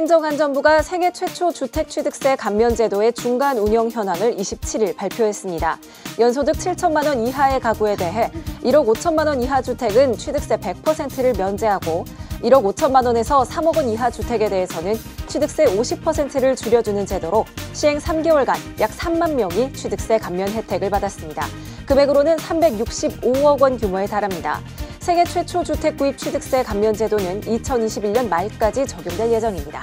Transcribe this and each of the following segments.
행정안전부가 생애 최초 주택취득세 감면제도의 중간 운영 현황을 27일 발표했습니다. 연소득 7천만 원 이하의 가구에 대해 1억 5천만 원 이하 주택은 취득세 100%를 면제하고 1억 5천만 원에서 3억 원 이하 주택에 대해서는 취득세 50%를 줄여주는 제도로 시행 3개월간 약 3만 명이 취득세 감면 혜택을 받았습니다. 금액으로는 365억 원 규모에 달합니다. 세계 최초 주택 구입 취득세 감면 제도는 2021년 말까지 적용될 예정입니다.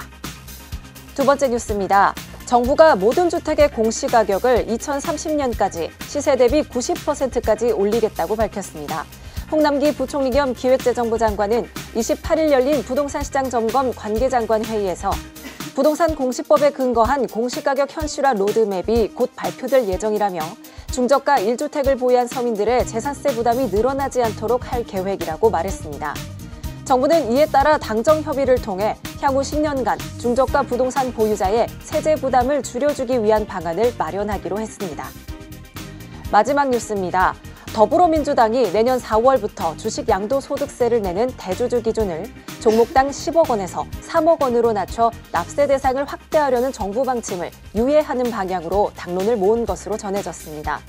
두 번째 뉴스입니다. 정부가 모든 주택의 공시가격을 2030년까지 시세 대비 90%까지 올리겠다고 밝혔습니다. 홍남기 부총리 겸 기획재정부 장관은 28일 열린 부동산 시장 점검 관계장관 회의에서 부동산 공시법에 근거한 공시가격 현실화 로드맵이 곧 발표될 예정이라며 중저가 1주택을 보유한 서민들의 재산세 부담이 늘어나지 않도록 할 계획이라고 말했습니다. 정부는 이에 따라 당정 협의를 통해 향후 10년간 중저가 부동산 보유자의 세제 부담을 줄여주기 위한 방안을 마련하기로 했습니다. 마지막 뉴스입니다. 더불어민주당이 내년 4월부터 주식 양도소득세를 내는 대주주 기준을 종목당 10억 원에서 3억 원으로 낮춰 납세 대상을 확대하려는 정부 방침을 유예하는 방향으로 당론을 모은 것으로 전해졌습니다.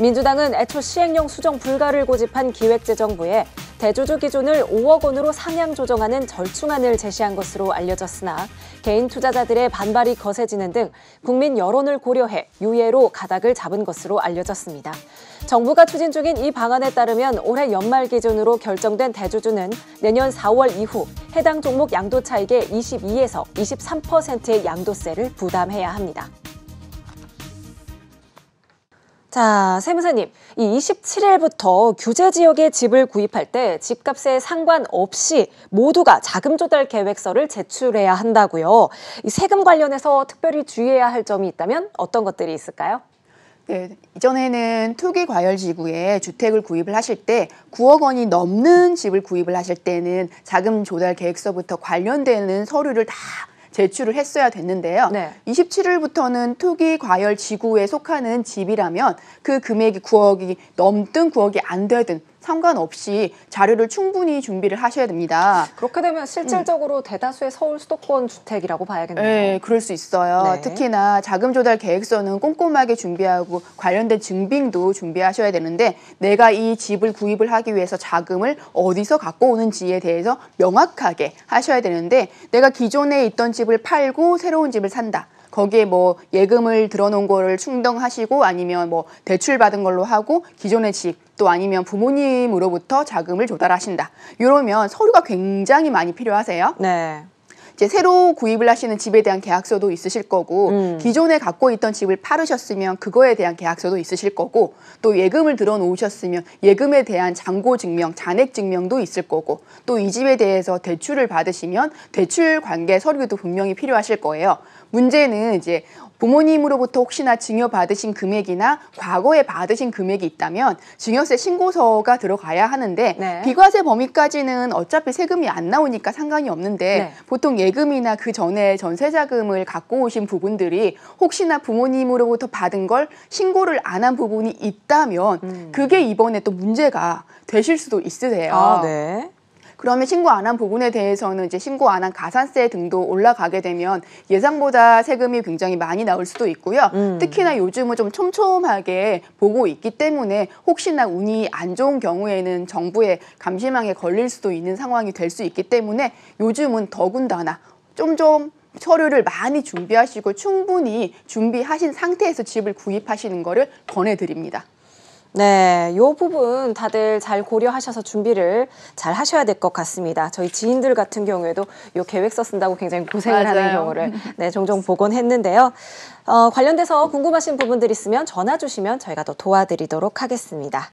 민주당은 애초 시행령 수정 불가를 고집한 기획재정부에 대주주 기준을 5억 원으로 상향 조정하는 절충안을 제시한 것으로 알려졌으나 개인 투자자들의 반발이 거세지는 등 국민 여론을 고려해 유예로 가닥을 잡은 것으로 알려졌습니다. 정부가 추진 중인 이 방안에 따르면 올해 연말 기준으로 결정된 대주주는 내년 4월 이후 해당 종목 양도 차익의 22에서 23%의 양도세를 부담해야 합니다. 자, 세무사님, 이 27일부터 규제 지역의 집을 구입할 때 집값에 상관없이 모두가 자금 조달 계획서를 제출해야 한다고요. 이 세금 관련해서 특별히 주의해야 할 점이 있다면 어떤 것들이 있을까요? 네, 이전에는 투기 과열 지구에 주택을 구입을 하실 때 9억 원이 넘는 집을 구입을 하실 때는 자금 조달 계획서부터 관련되는 서류를 다 제출을 했어야 됐는데요. 네. 27일부터는 투기 과열 지구에 속하는 집이라면 그 금액이 9억이 넘든 9억이 안 되든 상관없이 자료를 충분히 준비를 하셔야 됩니다. 그렇게 되면 실질적으로 대다수의 서울 수도권 주택이라고 봐야겠네요. 네, 그럴 수 있어요. 네. 특히나 자금 조달 계획서는 꼼꼼하게 준비하고 관련된 증빙도 준비하셔야 되는데 내가 이 집을 구입을 하기 위해서 자금을 어디서 갖고 오는지에 대해서 명확하게 하셔야 되는데 내가 기존에 있던 집을 팔고 새로운 집을 산다. 거기에 뭐 예금을 들어놓은 거를 충당하시고 아니면 뭐 대출 받은 걸로 하고 기존의 집 또 아니면 부모님으로부터 자금을 조달하신다. 이러면 서류가 굉장히 많이 필요하세요. 네. 이제 새로 구입을 하시는 집에 대한 계약서도 있으실 거고 기존에 갖고 있던 집을 팔으셨으면 그거에 대한 계약서도 있으실 거고 또 예금을 들어놓으셨으면 예금에 대한 잔고 증명, 잔액 증명도 있을 거고 또 이 집에 대해서 대출을 받으시면 대출 관계 서류도 분명히 필요하실 거예요. 문제는 이제 부모님으로부터 혹시나 증여받으신 금액이나 과거에 받으신 금액이 있다면 증여세 신고서가 들어가야 하는데 네. 비과세 범위까지는 어차피 세금이 안 나오니까 상관이 없는데 네. 보통 예금이나 그 전에 전세자금을 갖고 오신 부분들이 혹시나 부모님으로부터 받은 걸 신고를 안 한 부분이 있다면 그게 이번에 또 문제가 되실 수도 있으세요. 아, 네. 그러면 신고 안 한 부분에 대해서는 이제 신고 안 한 가산세 등도 올라가게 되면 예상보다 세금이 굉장히 많이 나올 수도 있고요. 특히나 요즘은 좀 촘촘하게 보고 있기 때문에 혹시나 운이 안 좋은 경우에는 정부의 감시망에 걸릴 수도 있는 상황이 될 수 있기 때문에 요즘은 더군다나 좀 서류를 많이 준비하시고 충분히 준비하신 상태에서 집을 구입하시는 거를 권해드립니다. 네, 이 부분 다들 잘 고려하셔서 준비를 잘 하셔야 될 것 같습니다. 저희 지인들 같은 경우에도 이 계획서 쓴다고 굉장히 고생을 맞아요. 하는 경우를 네, 종종 보곤 했는데요. 관련돼서 궁금하신 부분들 있으면 전화 주시면 저희가 더 도와드리도록 하겠습니다.